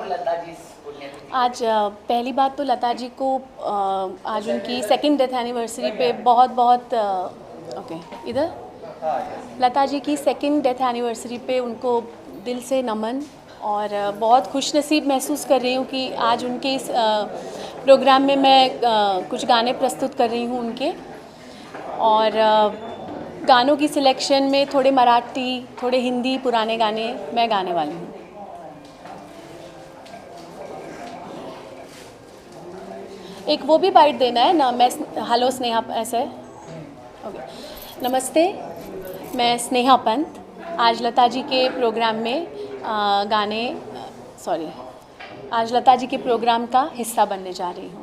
लता जी इस पुण्यतिथि आज पहली बात तो लता जी को आज उनकी सेकंड डेथ एनिवर्सरी पे बहुत बहुत ओके इधर लता जी की सेकंड डेथ एनिवर्सरी पे उनको दिल से नमन और बहुत खुश नसीब महसूस कर रही हूँ कि आज उनके इस प्रोग्राम में मैं कुछ गाने प्रस्तुत कर रही हूँ उनके। और गानों की सिलेक्शन में थोड़े मराठी, थोड़े हिंदी पुराने गाने मैं गाने वाली हूँ। एक वो भी बाइट देना है ना, मैं हेलो स्नेहा ऐसे ओके। नमस्ते, मैं स्नेहा पंत आज लता जी के प्रोग्राम में आज लता जी के प्रोग्राम का हिस्सा बनने जा रही हूँ।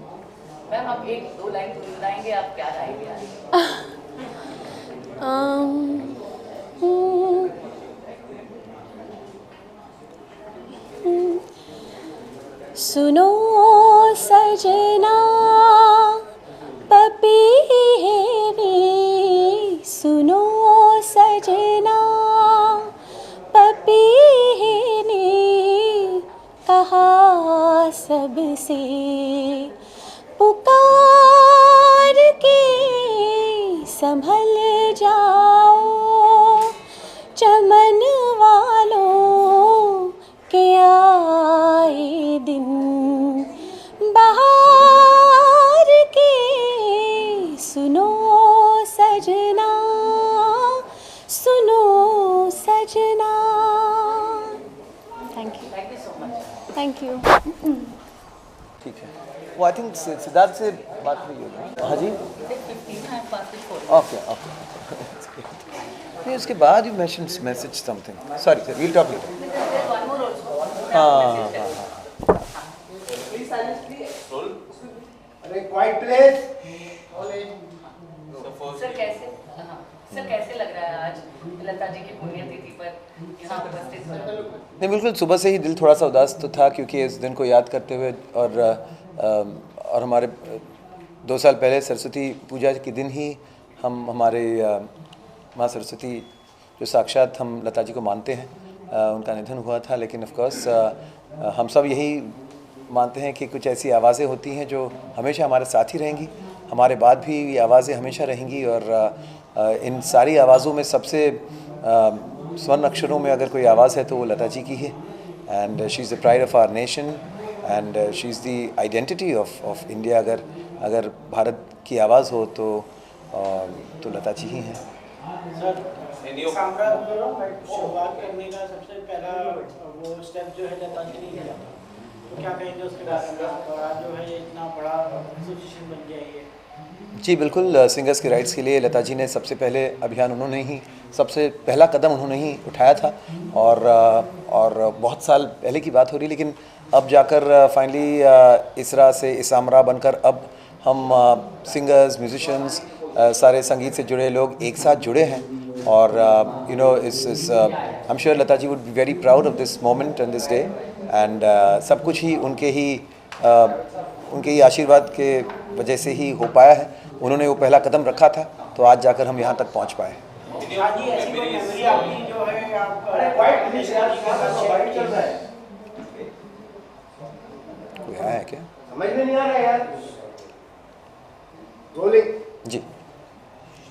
मैम आप एक दो लाइन गुनगुनाएंगे, आप क्या गाएंगे आज? सुनो सजना पपीहेरी, सुनो सजना पपीहेरी, कहा सबसे पुकार के संभल जाओ, चमन वालों के आए दिन बहार के, सुनो सजना, सुनो सजना। Thank thank you so much. You. ठीक है। वो आई थिंक सिद्धार्थ से बात हुई होगी। हाँ जी, ओके ओके। नहीं, उसके बाद you message something, sorry sir, we'll talk later. हाँ। सर कैसे लग रहा है आज लता जी की पुण्यतिथि पर यहाँ उपस्थित होना? नहीं, बिल्कुल सुबह से ही दिल थोड़ा सा उदास तो था, क्योंकि इस दिन को याद करते हुए और हमारे 2 साल पहले सरस्वती पूजा के दिन ही हम हमारे माँ सरस्वती जो साक्षात हम लता जी को मानते हैं, उनका निधन हुआ था। लेकिन ऑफ कोर्स हम सब यही मानते हैं कि कुछ ऐसी आवाज़ें होती हैं जो हमेशा हमारे साथ ही रहेंगी, हमारे बाद भी ये आवाज़ें हमेशा रहेंगी। और इन सारी आवाज़ों में सबसे स्वर्ण अक्षरों में अगर कोई आवाज़ है तो वो लता जी की है। And she is the pride of our nation and she is the identity of India. अगर भारत की आवाज़ हो तो लता जी ही हैं। शुरुआत करने का सबसे पहला वो स्टेप जो है लता जी ने लिया, तो क्या कहेंगे उसके बारे में? और आज जो है इतना बड़ा एसोसिएशन बन गया ये। जी बिल्कुल, सिंगर्स के राइट्स के लिए लता जी ने सबसे पहले अभियान उन्होंने ही, सबसे पहला कदम उन्होंने ही उठाया था। और बहुत साल पहले की बात हो रही, लेकिन अब जाकर फाइनली इसरा से इसामरा बनकर अब हम सिंगर्स, म्यूजिशियंस, सारे संगीत से जुड़े लोग एक साथ जुड़े हैं। और you know I am sure Lata ji would be very proud of this moment and this day. And सब कुछ ही उनके ही आशीर्वाद के वजह से ही हो पाया है। उन्होंने वो पहला कदम रखा था, तो आज जाकर हम यहाँ तक पहुँच पाए। कोई आया है क्या? समझ में नहीं आ रहा यार। जी,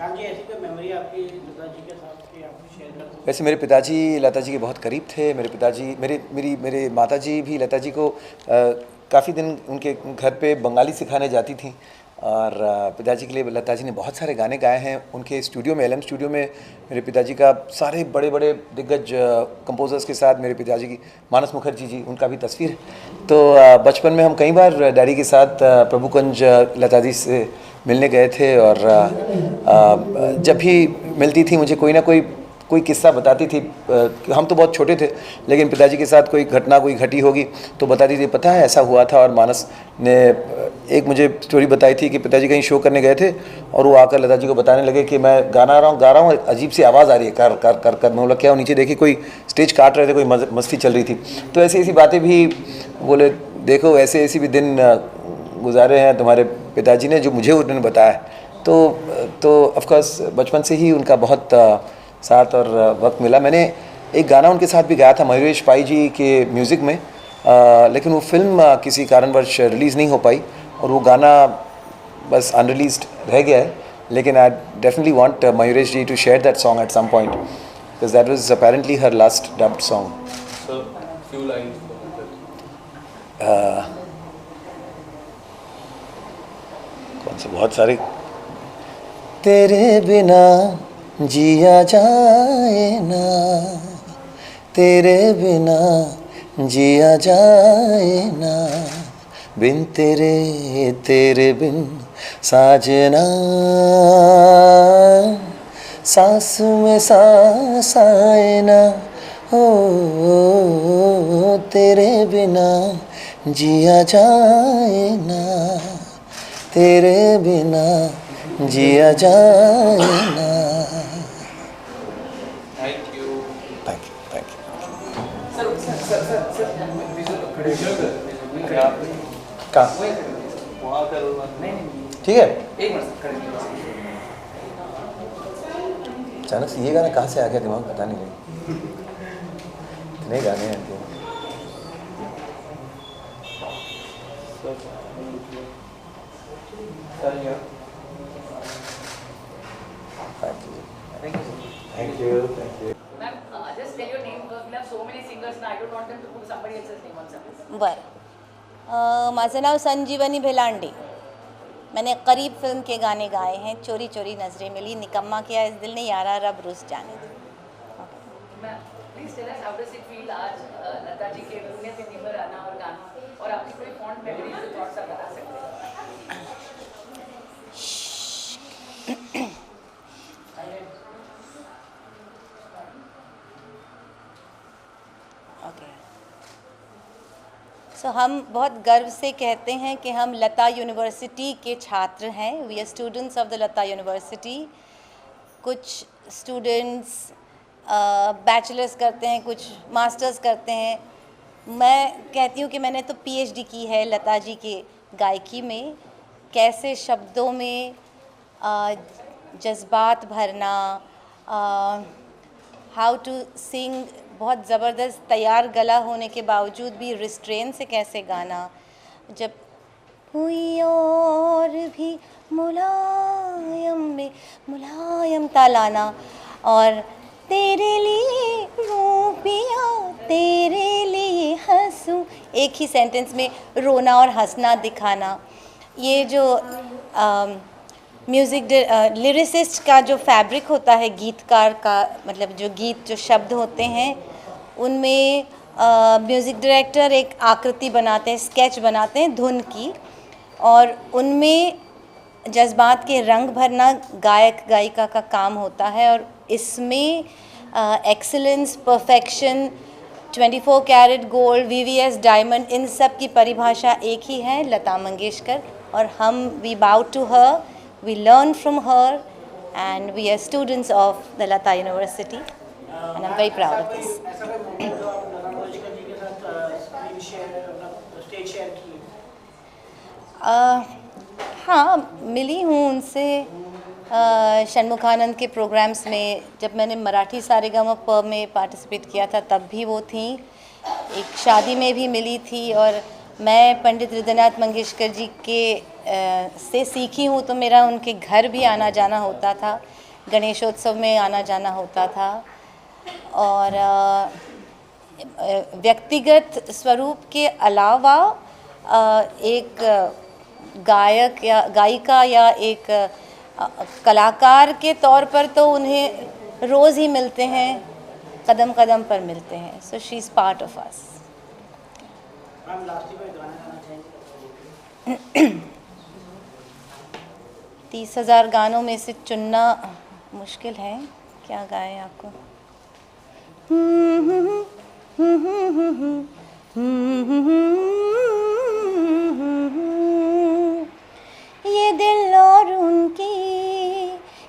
जी ऐसी कोई मेमोरी आपकी लता जी के साथ की आप शेयर कर सकते हैं? वैसे मेरे पिताजी लता जी के बहुत करीब थे। मेरे पिताजी मेरे माताजी भी लता जी को काफ़ी दिन उनके घर पे बंगाली सिखाने जाती थी। और पिताजी के लिए लता जी ने बहुत सारे गाने गाए हैं। उनके स्टूडियो में, LM स्टूडियो में मेरे पिताजी का सारे बड़े बड़े दिग्गज कंपोजर्स के साथ मेरे पिताजी की, मानस मुखर्जी जी, उनका भी तस्वीर है। तो बचपन में हम कई बार डैडी के साथ प्रभुकुंज लता जी से मिलने गए थे। और जब भी मिलती थी मुझे कोई ना कोई किस्सा बताती थी। हम तो बहुत छोटे थे, लेकिन पिताजी के साथ कोई घटना कोई घटी होगी तो बताती थी, पता है ऐसा हुआ था। और मानस ने एक मुझे स्टोरी बताई थी कि पिताजी कहीं शो करने गए थे और वो आकर लता जी को बताने लगे कि मैं गा रहा हूँ, अजीब सी आवाज़ आ रही है, कर कर कर कर। मैं बोला क्या? नीचे देखी कोई स्टेज काट रहे थे, कोई मस्ती चल रही थी। तो ऐसी ऐसी बातें भी बोले, देखो ऐसे भी दिन गुजारे हैं तुम्हारे पिताजी ने, जो मुझे उन्होंने बताया। तो ऑफ कोर्स बचपन से ही उनका बहुत साथ और वक्त मिला। मैंने एक गाना उनके साथ भी गाया था मयूरेश पाई जी के म्यूज़िक में, लेकिन वो फिल्म किसी कारणवश रिलीज़ नहीं हो पाई और वो गाना बस अनरिलीज्ड रह गया है. लेकिन I definitely want Mayuresh ji to share that song at some point because that was apparently her last dubbed song. So, few lines from that. कौन से बहुत सारे. तेरे बिना जिया जाए ना, तेरे बिना जिया जाए ना, बिन तेरे तेरे बिन साजना, सांस में सांस आए ना, ओ तेरे बिना जिया जाए ना, तेरे बिना जिया जाए ना. Thank you. Thank you, thank you. कहाँ वहाँ करो. ठीक है. अचानक से ये गाना कहाँ से आ गया दिमाग पता नहीं. इतने गाने हैं इनके. Thank you. Thank you. Ma'am, just tell your name because we have so many singers now. I don't want them to put somebody else's name on something. बरं. माझं नाव संजीवनी भेलांडे. मैंने करीब फिल्म के गाने गाए हैं. चोरी चोरी नजरें मिली, निकम्मा किया इस दिल ने, यारा रब रुस जाने दे. Ma'am, please tell us how does it feel आज लता जी के पुण्यतिथि पर आना और गाना और आपकी कोई फॉन्ट मेमोरी जो थॉट्स आप बता सकते हैं. ओके. सो हम बहुत गर्व से कहते हैं कि हम लता यूनिवर्सिटी के छात्र हैं. We are students of the Lata university. कुछ स्टूडेंट्स बैचलर्स करते हैं, कुछ मास्टर्स करते हैं. मैं कहती हूँ कि मैंने तो पीएचडी की है लता जी के गायकी में. कैसे शब्दों में जज्बात भरना, हाउ टू सिंग, बहुत ज़बरदस्त तैयार गला होने के बावजूद भी रिस्ट्रेन से कैसे गाना. जब हुई और भी मुलायम में मुलायम तालाना, और तेरे लिए रूपिया तेरे लिए हंसूं, एक ही सेंटेंस में रोना और हंसना दिखाना. ये जो म्यूज़िक लिरिसिस्ट का जो फैब्रिक होता है, गीतकार का मतलब जो गीत जो शब्द होते हैं उनमें म्यूज़िक डायरेक्टर एक आकृति बनाते हैं, स्केच बनाते हैं धुन की, और उनमें जज्बात के रंग भरना गायक गायिका का काम होता है. और इसमें excellence, perfection, 24 carat gold, VVS diamond, इन सब की परिभाषा एक ही है, लता मंगेशकर. और हम we bow to her, we learn from her, and we are students of the Lata university, and I am very proud of this. ऐसा कोई मोमेंट जो आप लता मंगेशकर जी के साथ स्क्रीन शेयर, अपना स्टेज शेयर किए? हाँ, मिली हूँ उनसे षणमुखानंद के प्रोग्राम्स में. जब मैंने मराठी सारेगामा में पार्टिसिपेट किया था तब भी वो थी. एक शादी में भी मिली थी. और मैं पंडित हृदयनाथ मंगेशकर जी के से सीखी हूँ, तो मेरा उनके घर भी आना जाना होता था, गणेशोत्सव में आना जाना होता था. और व्यक्तिगत स्वरूप के अलावा एक गायक या गायिका या एक कलाकार के तौर पर तो उन्हें रोज़ ही मिलते हैं, कदम कदम पर मिलते हैं. So she is part of us. Ma'am, last में गाना गाना चाहेंगे? 30,000 गानों में से चुनना मुश्किल है. क्या गाएं आपको? ये दिल और उनकी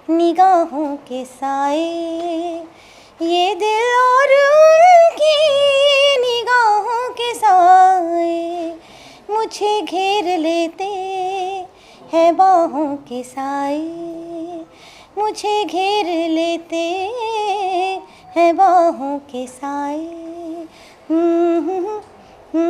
निगाहों के साए, ये दिल और उनकी निगाहों के साए, मुझे घेर लेते हैं बाहों के साए, मुझे घेर लेते हैं बाहों के साए. Sure.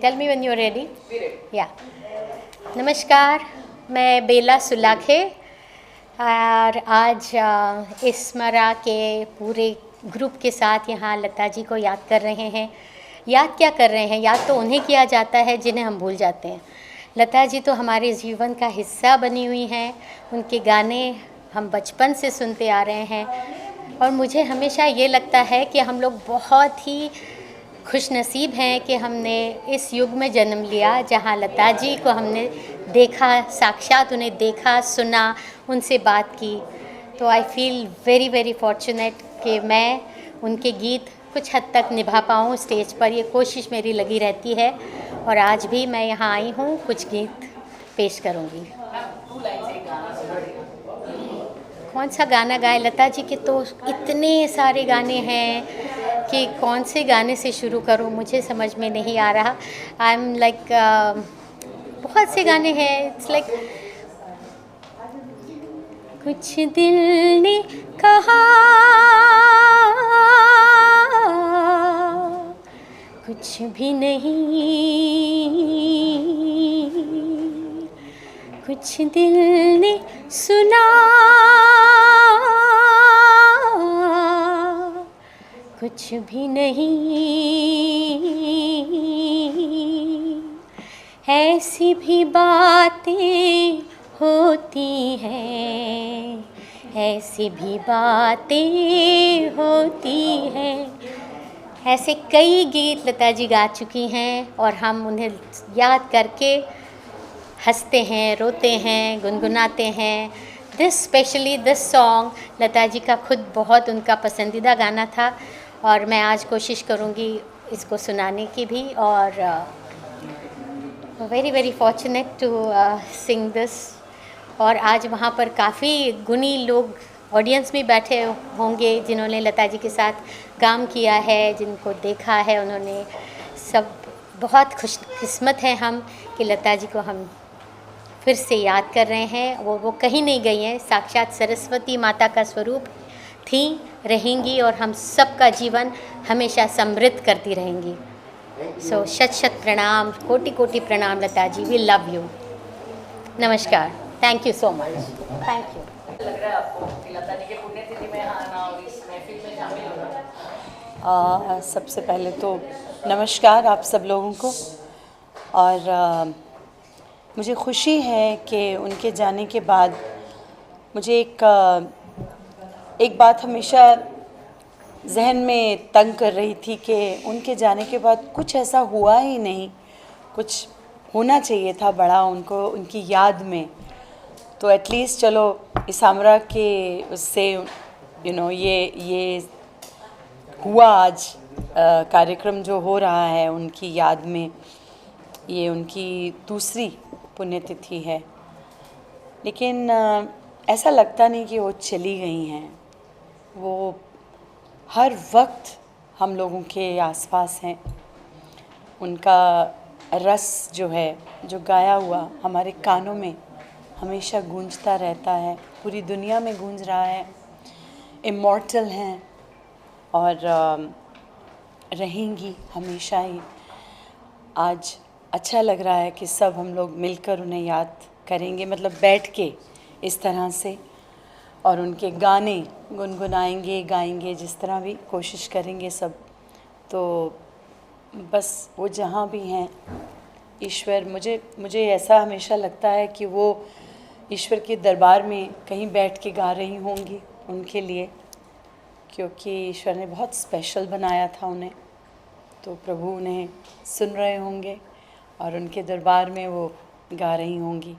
Tell me when you're ready. Yeah. नमस्कार, मैं बेला सुलाखे और आज इस्मरा के पूरे ग्रुप के साथ यहाँ लता जी को याद कर रहे हैं। याद क्या कर रहे हैं? याद तो उन्हें किया जाता है जिन्हें हम भूल जाते हैं। लता जी तो हमारे जीवन का हिस्सा बनी हुई हैं। उनके गाने हम बचपन से सुनते आ रहे हैं और मुझे हमेशा ये लगता है कि हम लोग बहुत ही खुशनसीब हैं कि हमने इस युग में जन्म लिया जहाँ लता जी को हमने देखा, साक्षात उन्हें देखा, सुना, उनसे बात की। तो I feel very very fortunate कि मैं उनके गीत कुछ हद तक निभा पाऊँ स्टेज पर। ये कोशिश मेरी लगी रहती है और आज भी मैं यहाँ आई हूँ, कुछ गीत पेश करूँगी। कौन सा गाना गाए? लता जी के तो इतने सारे गाने हैं कि कौन से गाने से शुरू करूं, मुझे समझ में नहीं आ रहा। आई एम लाइक बहुत से गाने हैं। इट्स लाइक कुछ दिल ने कहा, कुछ भी नहीं, कुछ दिल ने सुना, कुछ भी नहीं, ऐसी भी बातें होती हैं, ऐसी भी बातें होती हैं। ऐसे कई गीत लता जी गा चुकी हैं और हम उन्हें याद करके हंसते हैं, रोते हैं, गुनगुनाते हैं। स्पेशली दिस सॉन्ग लता जी का खुद बहुत उनका पसंदीदा गाना था और मैं आज कोशिश करूँगी इसको सुनाने की भी। और very very fortunate to sing this. और आज वहाँ पर काफ़ी गुणी लोग ऑडियंस में बैठे होंगे जिन्होंने लता जी के साथ काम किया है, जिनको देखा है उन्होंने। सब बहुत खुशकिस्मत हैं हम कि लता जी को हम फिर से याद कर रहे हैं। वो कहीं नहीं गई हैं, साक्षात सरस्वती माता का स्वरूप थी, रहेंगी और हम सबका जीवन हमेशा समृद्ध करती रहेंगी। सो शत शत प्रणाम, कोटि कोटि प्रणाम Lata ji. We love you. नमस्कार। Thank you so much. Thank you. लग रहा है आपको कि लता जी के पुण्यतिथि में आना और इस महफिल में शामिल होना? सबसे पहले तो नमस्कार आप सब लोगों को। और मुझे खुशी है कि उनके जाने के बाद मुझे एक बात हमेशा जहन में तंग कर रही थी कि उनके जाने के बाद कुछ ऐसा हुआ ही नहीं, कुछ होना चाहिए था बड़ा उनको, उनकी याद में। तो एटलीस्ट चलो इसामरा के उससे ये हुआ आज कार्यक्रम जो हो रहा है उनकी याद में। ये उनकी दूसरी पुण्यतिथि है, लेकिन ऐसा लगता नहीं कि वो चली गई हैं। वो हर वक्त हम लोगों के आसपास हैं। उनका रस जो है, जो गाया हुआ हमारे कानों में हमेशा गूंजता रहता है, पूरी दुनिया में गूंज रहा है। इमॉर्टल हैं और रहेंगी हमेशा ही। आज अच्छा लग रहा है कि सब हम लोग मिलकर उन्हें याद करेंगे, मतलब बैठ के इस तरह से, और उनके गाने गुनगुनाएंगे, गाएंगे, जिस तरह भी कोशिश करेंगे सब। तो बस वो जहाँ भी हैं, ईश्वर, मुझे ऐसा हमेशा लगता है कि वो ईश्वर के दरबार में कहीं बैठ के गा रही होंगी उनके लिए, क्योंकि ईश्वर ने बहुत स्पेशल बनाया था उन्हें। तो प्रभु उन्हें सुन रहे होंगे और उनके दरबार में वो गा रही होंगी।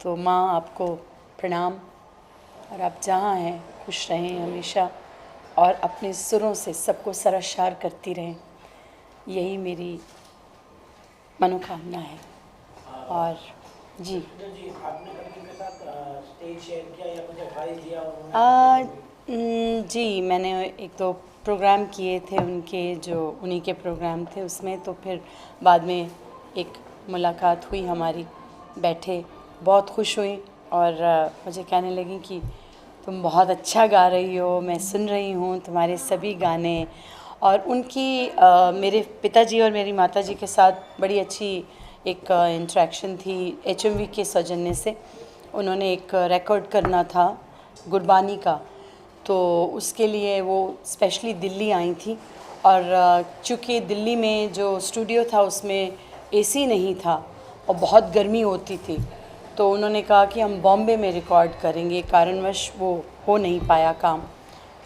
तो माँ आपको प्रणाम, और आप जहाँ हैं खुश रहें हमेशा और अपने सुरों से सबको सरशार करती रहें, यही मेरी मनोकामना है। और जी आपने कभी उनके साथ स्टेज शेयर किया या कुछ एडवाइस दिया उन्होंने? जी मैंने एक दो प्रोग्राम किए थे उनके, जो उन्हीं के प्रोग्राम थे उसमें। तो फिर बाद में एक मुलाकात हुई हमारी, बैठे, बहुत खुश हुई और मुझे कहने लगी कि तुम बहुत अच्छा गा रही हो, मैं सुन रही हूँ तुम्हारे सभी गाने। और उनकी मेरे पिताजी और मेरी माताजी के साथ बड़ी अच्छी एक इंटरेक्शन थी HMV के सौजन्य से। उन्होंने एक रिकॉर्ड करना था गुरबानी का, तो उसके लिए वो स्पेशली दिल्ली आई थी। और चूँकि दिल्ली में जो स्टूडियो था उसमें AC नहीं था और बहुत गर्मी होती थी, तो उन्होंने कहा कि हम बॉम्बे में रिकॉर्ड करेंगे। कारणवश वो हो नहीं पाया काम,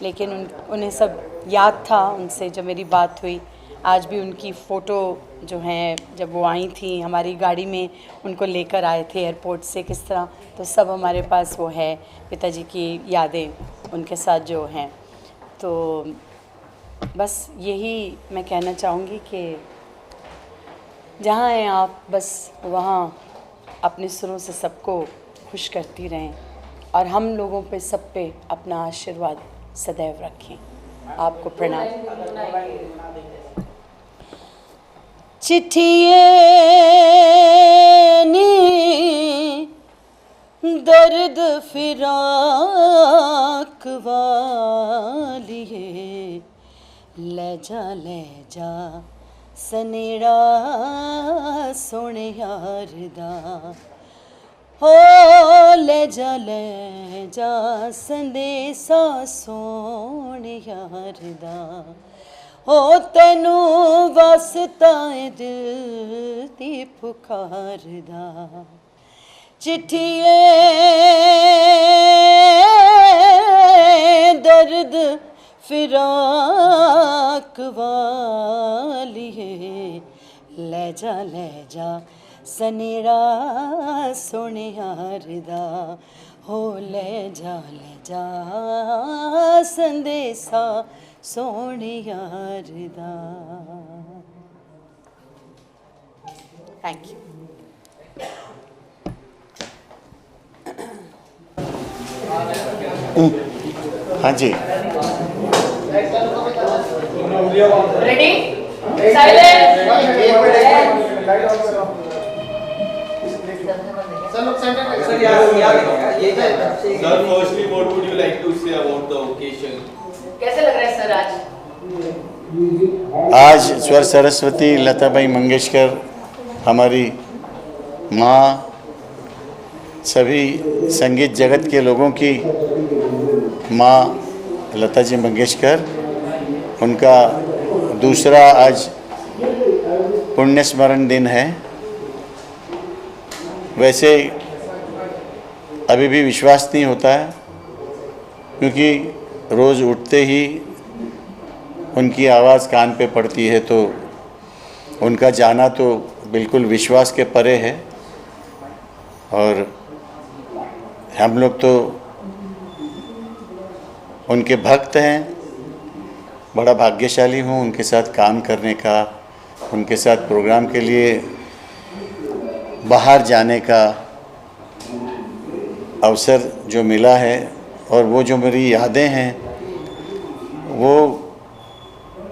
लेकिन उन्हें सब याद था उनसे जब मेरी बात हुई। आज भी उनकी फ़ोटो जो हैं, जब वो आई थी हमारी गाड़ी में उनको लेकर आए थे एयरपोर्ट से, किस तरह, तो सब हमारे पास वो है, पिताजी की यादें उनके साथ जो हैं। तो बस यही मैं कहना चाहूँगी कि जहाँ हैं आप, बस वहाँ अपने सुरों से सबको खुश करती रहें और हम लोगों पे, सब पे अपना आशीर्वाद सदैव रखें। आपको प्रणाम। चिट्ठिए नी दर्द फिराक वालिए, ले जा सनेड़ा सोने यार दा, हो ले जा संदेसा सोने यार दा, हो तेनू वास्ता दिल दी पुकार दा। चिट्ठिए दर्द फिराक वालिए, ले जा सनेड़ा सोने यार दा, हो ले जा संदेसा सोने यार दा। Thank you. हाँ जी, ready, silent. Sir, firstly, what would you like to say about the occasion? कैसे लग रहा है सर आज? आज स्वर सरस्वती लताबाई मंगेशकर हमारी माँ, सभी संगीत जगत के लोगों की माँ लता जी मंगेशकर, उनका दूसरा आज पुण्य स्मरण दिन है। वैसे अभी भी विश्वास नहीं होता है, क्योंकि रोज़ उठते ही उनकी आवाज़ कान पे पड़ती है, तो उनका जाना तो बिल्कुल विश्वास के परे है। और हम लोग तो उनके भक्त हैं। बड़ा भाग्यशाली हूँ उनके साथ काम करने का, उनके साथ प्रोग्राम के लिए बाहर जाने का अवसर जो मिला है। और वो जो मेरी यादें हैं वो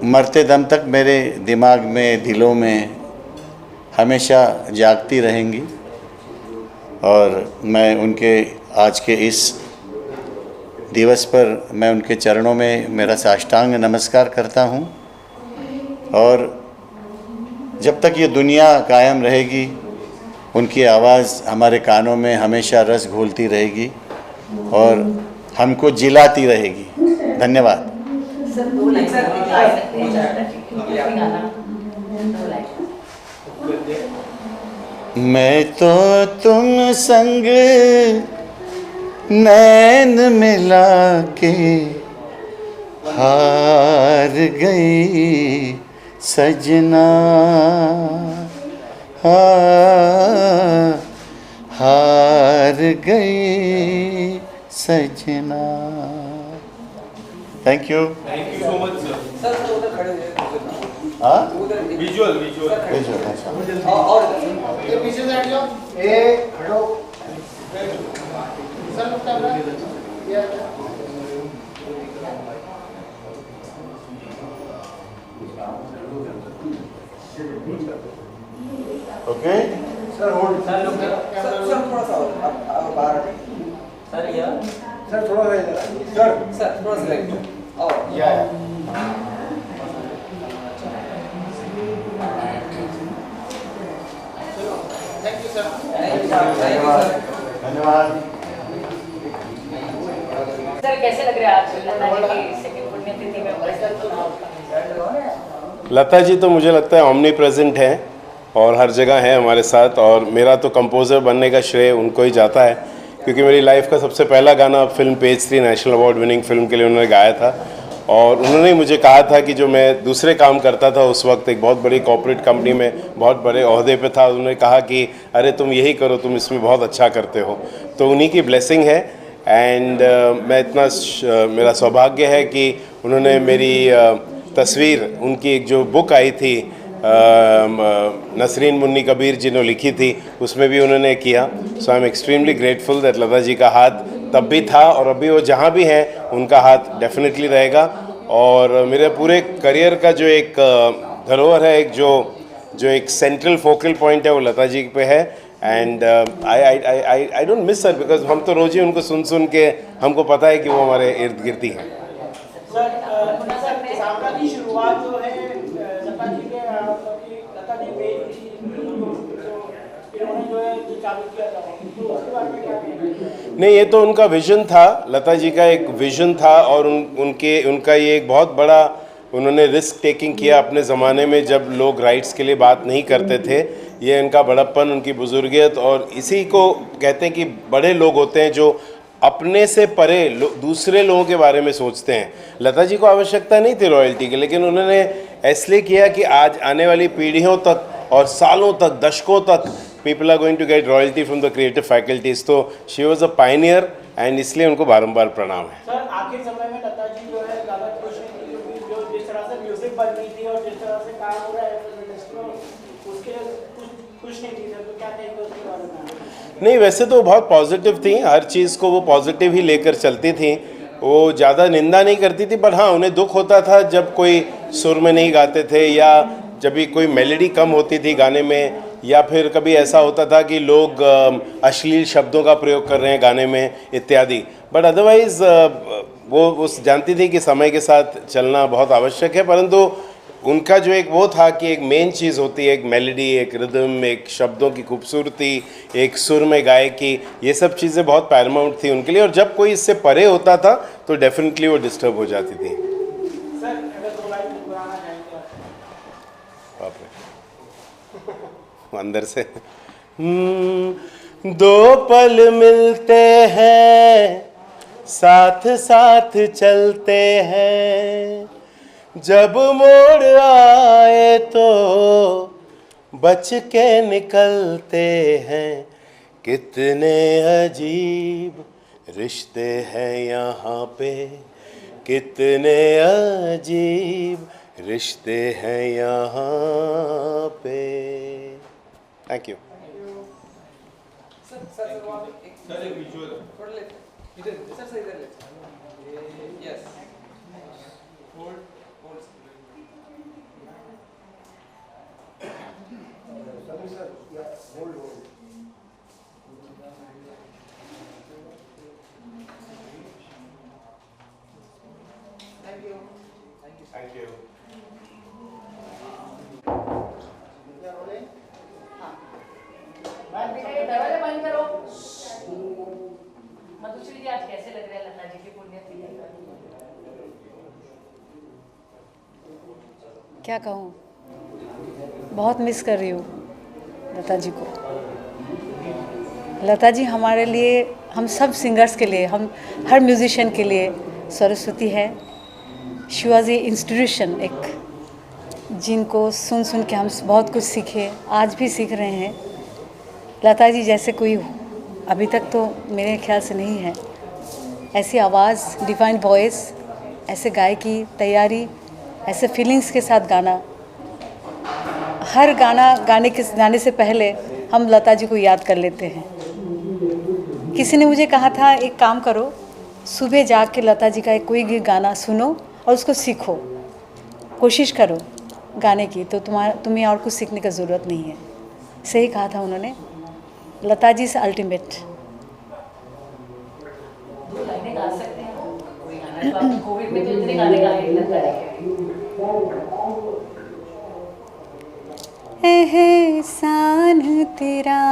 मरते दम तक मेरे दिमाग में, दिलों में हमेशा जागती रहेंगी। और मैं उनके आज के इस दिवस पर मैं उनके चरणों में मेरा साष्टांग नमस्कार करता हूँ। और जब तक ये दुनिया कायम रहेगी, उनकी आवाज़ हमारे कानों में हमेशा रस घोलती रहेगी और हमको जिलाती रहेगी। धन्यवाद। सर 2 लाइन गा सकते हैं ज़्यादा, ठीक है? गाना 2 लाइन। मैं तो तुम संग नैन मिला के हार गई सजना, हार गई सजना। Thank you. Thank you so much, sir. हाँ, Visual. ओके। धन्यवाद। सर कैसे लग रहा है आज लता जी की सेकंड पुण्यतिथि में उपस्थित होना? लता जी तो मुझे लगता है ऑमनी प्रेजेंट है और हर जगह है हमारे साथ, और मेरा तो कंपोज़र बनने का श्रेय उनको ही जाता है, क्योंकि मेरी लाइफ का सबसे पहला गाना film page 3 national award winning film के लिए उन्होंने गाया था। और उन्होंने मुझे कहा था कि जो मैं दूसरे काम करता था उस वक्त एक बहुत बड़ी कॉर्पोरेट कंपनी में बहुत बड़े ओहदे पे था, उन्होंने कहा कि अरे तुम यही करो, तुम इसमें बहुत अच्छा करते हो। तो उन्हीं की ब्लेसिंग है। एंड मैं इतना मेरा सौभाग्य है कि उन्होंने मेरी तस्वीर, उनकी एक जो बुक आई थी नसरीन मुन्नी कबीर जी ने लिखी थी, उसमें भी उन्होंने किया। So I am extremely grateful that Lata ji का हाथ तब भी था और अभी वो जहाँ भी हैं उनका हाथ डेफिनेटली रहेगा। और मेरे पूरे करियर का जो एक धरोहर है, एक जो एक सेंट्रल फोकल पॉइंट है, वो लता जी पे है। And I don't miss her, because हम तो रोज़ ही उनको सुन के हमको पता है कि वो हमारे इर्द गिर्द ही हैं। सर सामना की शुरुआत जो है लता जी के लता जी इन्होंने जो है चालू किया था, तो उसके बारे में क्या कहेंगे? नहीं, ये तो उनका विजन था, लता जी का एक विजन था, और उनका ये एक बहुत बड़ा उन्होंने रिस्क टेकिंग किया अपने ज़माने में जब लोग राइट्स के लिए बात नहीं करते थे। ये इनका बड़प्पन, उनकी बुजुर्गियत, और इसी को कहते हैं कि बड़े लोग होते हैं जो अपने से परे दूसरे लोगों के बारे में सोचते हैं। लता जी को आवश्यकता नहीं थी रॉयल्टी की, लेकिन उन्होंने इसलिए किया कि आज आने वाली पीढ़ियों तक और सालों तक, दशकों तक people are going to get royalty from the creative faculties. तो she was a pioneer and इसलिए उनको बारंबार प्रणाम है। सर आखिर समय में लता जी जो है ज़्यादा खुश नहीं थी, क्योंकि जो जिस तरह से म्यूजिक बन रही थी और जिस तरह से काम हो रहा है इंडस्ट्री में, उसके खुश नहीं थी सर, तो क्या कहेंगे उसके बारे में? नहीं, वैसे तो बहुत पॉजिटिव थी, हर चीज़ को वो पॉजिटिव ही लेकर चलती थी, वो ज़्यादा निंदा नहीं करती थी। पर हाँ, उन्हें दुख होता था जब कोई सुर में नहीं गाते थे, या जब भी कोई मेलोडी कम होती थी गाने में, या फिर कभी ऐसा होता था कि लोग अश्लील शब्दों का प्रयोग कर रहे हैं गाने में इत्यादि। बट अदरवाइज़ वो जानती थी कि समय के साथ चलना बहुत आवश्यक है। परंतु उनका जो एक वो था कि एक मेन चीज़ होती है, एक मेलोडी, एक रिदम, एक शब्दों की खूबसूरती, एक सुर में गायकी, ये सब चीज़ें बहुत पैरामाउंट थी उनके लिए। और जब कोई इससे परे होता था तो डेफिनेटली वो डिस्टर्ब हो जाती थी। सर अगर दो लाइन गुनगुनाना चाहेंगे बाप रे, अंदर से दो पल मिलते हैं, साथ साथ चलते हैं, जब मोड़ आए तो बच के निकलते हैं, कितने अजीब रिश्ते हैं यहाँ पे, कितने अजीब रिश्ते हैं यहाँ पे। Thank you. Thank you. दरवाजा बंद करो। मधुश्री जी, आज कैसे लग रहा है लता जी की पुण्यतिथि? क्या कहूँ, बहुत मिस कर रही हूँ लता जी को। लता जी हमारे लिए, हम सब सिंगर्स के लिए, हम हर म्यूजिशियन के लिए सरस्वती है। शी वॉज ए इंस्टीट्यूशन, एक जिनको सुन सुन के हम बहुत कुछ सीखे, आज भी सीख रहे हैं। लता जी जैसे कोई अभी तक तो मेरे ख्याल से नहीं है। ऐसी आवाज़, डिवाइन वॉइस, ऐसे गायकी, तैयारी, ऐसे फीलिंग्स के साथ गाना। हर गाना गाने से पहले हम लता जी को याद कर लेते हैं। किसी ने मुझे कहा था, एक काम करो, सुबह जाग के लता जी का कोई गाना सुनो और उसको सीखो, कोशिश करो गाने की, तो तुम्हें और कुछ सीखने की ज़रूरत नहीं है। सही कहा था उन्होंने, लता जी से अल्टीमेट। दो लाइनें गा सकते हैं कोई गाना जो आपने कोविड में तो इतने गाने गाए लता जी के। एहसान तेरा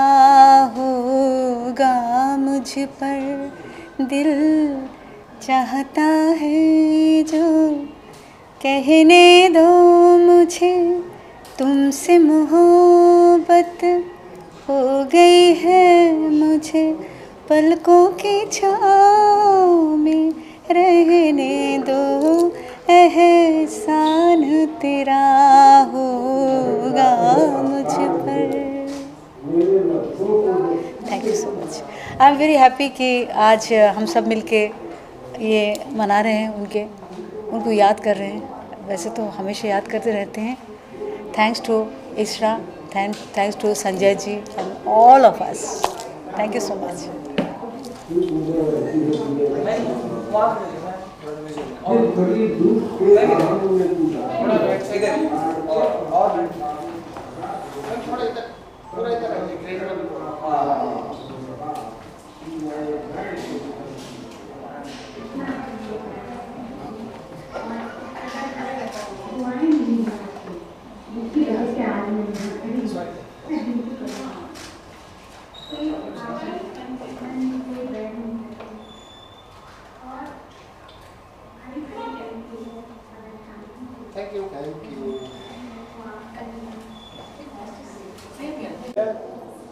होगा मुझ पर, दिल चाहता है जो कहने दो मुझे, तुमसे मोहब्बत हो गई है मुझे, पलकों की छाँव में रहने दो, एहसान तेरा होगा मुझ पर। Thank you so much. I am very happy कि आज हम सब मिलके ये मना रहे हैं, उनको याद कर रहे हैं। वैसे तो हमेशा याद करते रहते हैं। Thanks to ISRA, thanks to Sanjay ji and all of us. Thank you so much.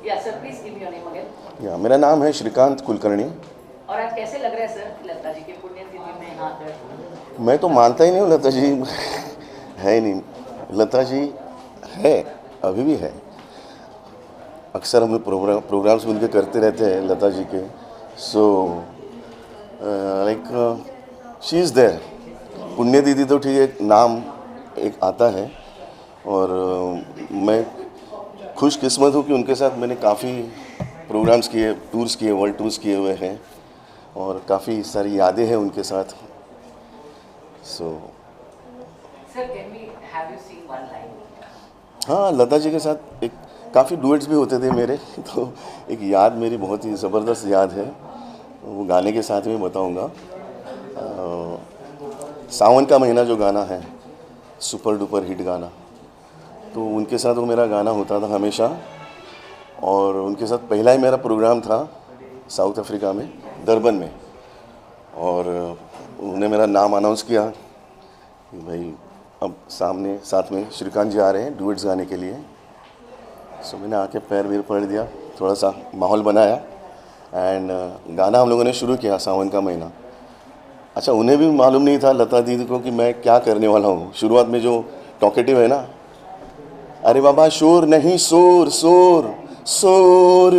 Yeah sir please give your name again. Yeah मेरा नाम है श्रीकांत कुलकर्णी। और आज कैसे लग रहा है सर लता जी के पुण्यतिथि में यहाँ पर? मैं तो मानता ही नहीं हूँ लता जी है ही नहीं। लता जी है, अभी भी है। अक्सर हम लोग प्रोग्राम्स मिलकर करते रहते हैं लता जी के। So like she is there. पुण्य दीदी तो ठीक है, नाम एक आता है, और मैं खुशकिस्मत हूँ कि उनके साथ मैंने काफ़ी प्रोग्राम्स किए, टूर्स किए, वर्ल्ड टूर्स किए हुए हैं, और काफ़ी सारी यादें हैं उनके साथ। So sir can we have you sing one line? हाँ, लता जी के साथ एक काफ़ी डुएट्स भी होते थे मेरे। तो एक याद मेरी बहुत ही ज़बरदस्त याद है, वो गाने के साथ में बताऊंगा। सावन का महीना जो गाना है, सुपर डुपर हिट गाना, तो उनके साथ वो मेरा गाना होता था हमेशा। और उनके साथ पहला ही मेरा प्रोग्राम था साउथ अफ्रीका में, डरबन में, और उन्होंने मेरा नाम अनाउंस किया कि भाई अब साथ में श्रीकांत जी आ रहे हैं डुएट्स गाने के लिए। सो मैंने आके पैर वेर पड़ दिया, थोड़ा सा माहौल बनाया, एंड गाना हम लोगों ने शुरू किया, सावन का महीना। अच्छा, उन्हें भी मालूम नहीं था लता दीदी को कि मैं क्या करने वाला हूँ। शुरुआत में जो टॉकेटिव है ना, अरे बाबा शोर नहीं, शोर शोर शोर,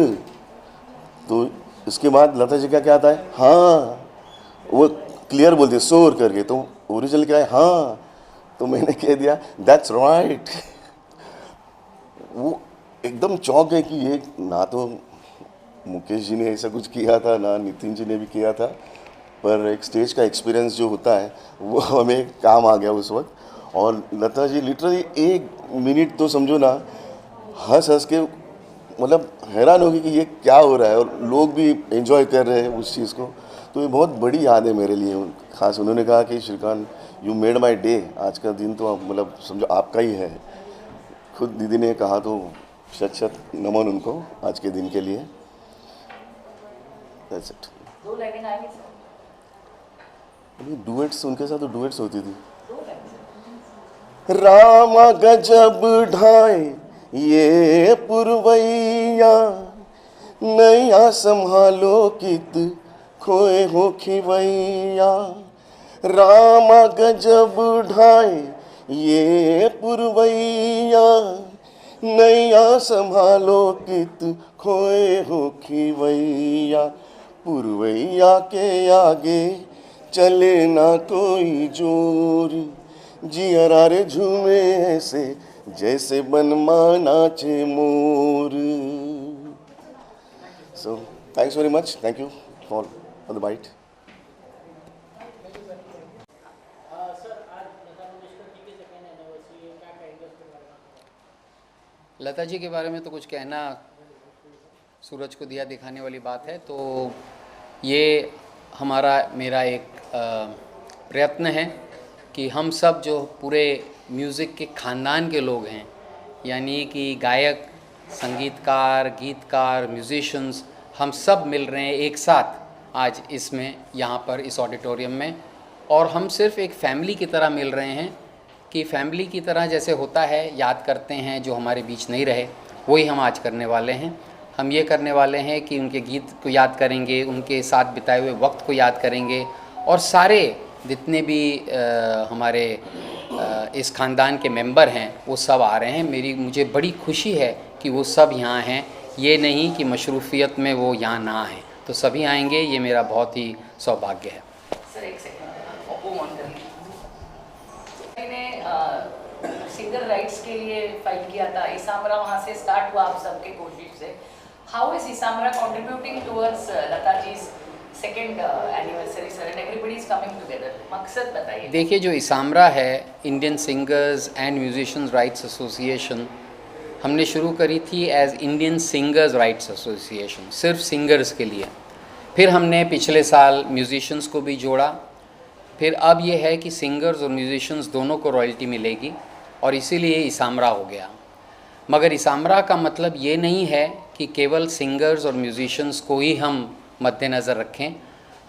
तो इसके बाद लता जी का क्या आता है, हाँ, वो क्लियर बोलते शोर करके, तो ओरिजिनल क्या है, हाँ। तो मैंने कह दिया दैट्स राइट। वो एकदम चौंक गए कि ये ना तो मुकेश जी ने ऐसा कुछ किया था, ना नितिन जी ने भी किया था, पर एक स्टेज का एक्सपीरियंस जो होता है वो हमें काम आ गया उस वक्त। और लता जी लिटरली 1 मिनट तो समझो ना, हंस के मतलब हैरान हो गई कि ये क्या हो रहा है, और लोग भी एंजॉय कर रहे हैं उस चीज़ को। तो ये बहुत बड़ी याद है मेरे लिए। खास उन्होंने कहा कि Shrikant you made my day, आज का दिन तो मतलब समझो आपका ही है। खुद दीदी ने कहा, तो शत नमन उनको आज के दिन के लिए। That's it. दो लाइनें गाएंगे सर? डुएट्स उनके साथ तो डुएट्स होती थी। रामा गजब ढाए ये पुरवैया, नैया संभालो कित खोए हो खिवैया। रामा गजब ढाए ये पुरवैया, नैया संभालो कित खोए हो खिवैया। पुरवैया के आगे चले ना कोई जोर, जियरा रे झूमे ऐसे जैसे बनमा नाचे मोर। So thanks very much, thank you for the bite. Lata ji के बारे में तो कुछ कहना सूरज को दिया दिखाने वाली बात है। तो ये मेरा एक प्रयत्न है कि हम सब जो पूरे म्यूज़िक के ख़ानदान के लोग हैं, यानी कि गायक, संगीतकार, गीतकार, म्यूजिशियंस, हम सब मिल रहे हैं एक साथ आज इसमें, यहाँ पर इस ऑडिटोरियम में। और हम सिर्फ एक फैमिली की तरह मिल रहे हैं कि फैमिली की तरह जैसे होता है, याद करते हैं जो हमारे बीच नहीं रहे, वही हम आज करने वाले हैं। हम ये करने वाले हैं कि उनके गीत को याद करेंगे, उनके साथ बिताए हुए वक्त को याद करेंगे, और सारे जितने भी हमारे इस ख़ानदान के मेंबर हैं वो सब आ रहे हैं। मुझे बड़ी खुशी है कि वो सब यहाँ हैं, ये नहीं कि मशरूफियत में वो यहाँ ना आएँ, तो सभी आएंगे, ये मेरा बहुत ही सौभाग्य है। सर एक सेकंड ऑन करिए। सिंगर राइट्स के लिए फाइट किया था, इसामरा वहाँ से स्टार्ट हुआ आप सबके कोशिश से। How is ISAMRA contributing towards Lata जी's second anniversary sir, and everybody is coming together? मकसद बताइए। देखिए, जो इसामरा है, Indian singers and musicians rights association, हमने शुरू करी थी as Indian singers rights association, सिर्फ सिंगर्स के लिए। फिर हमने पिछले साल म्यूजिशियंस को भी जोड़ा। फिर अब ये है कि सिंगर्स और म्यूजिशियंस दोनों को रॉयल्टी मिलेगी, और इसीलिए इसामरा हो गया। मगर इसामरा का मतलब ये नहीं है कि केवल सिंगर्स और म्यूजिशियंस को ही हम मद्देनज़र रखें।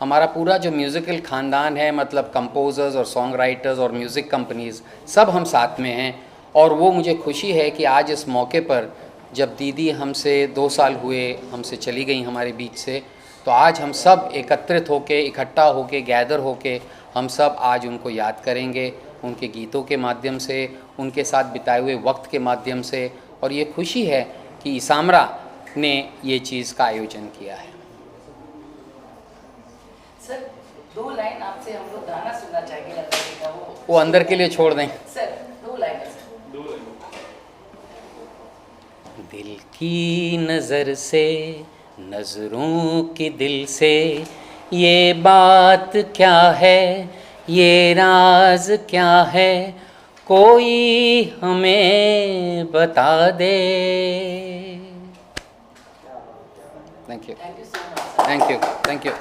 हमारा पूरा जो म्यूज़िकल ख़ानदान है, मतलब कंपोज़र्स और सॉन्ग राइटर्स और म्यूज़िक कंपनीज़, सब हम साथ में हैं। और वो मुझे खुशी है कि आज इस मौके पर, जब दीदी हमसे 2 साल हुए हमसे चली गई हमारे बीच से, तो आज हम सब एकत्रित होके, इकट्ठा होके, गैदर होके, हम सब आज उनको याद करेंगे, उनके गीतों के माध्यम से, उनके साथ बिताए हुए वक्त के माध्यम से। और ये खुशी है कि इसामरा ने ये चीज़ का आयोजन किया है। सर 2 लाइन आपसे हम लोग गाना सुनना चाहेंगे लता जी का, वो अंदर के लिए छोड़ दें। Sir 2 line. दिल की नज़र से, नज़रों की दिल से, ये बात क्या है, ये राज क्या है, कोई हमें बता दे। Thank you, thank you, thank you.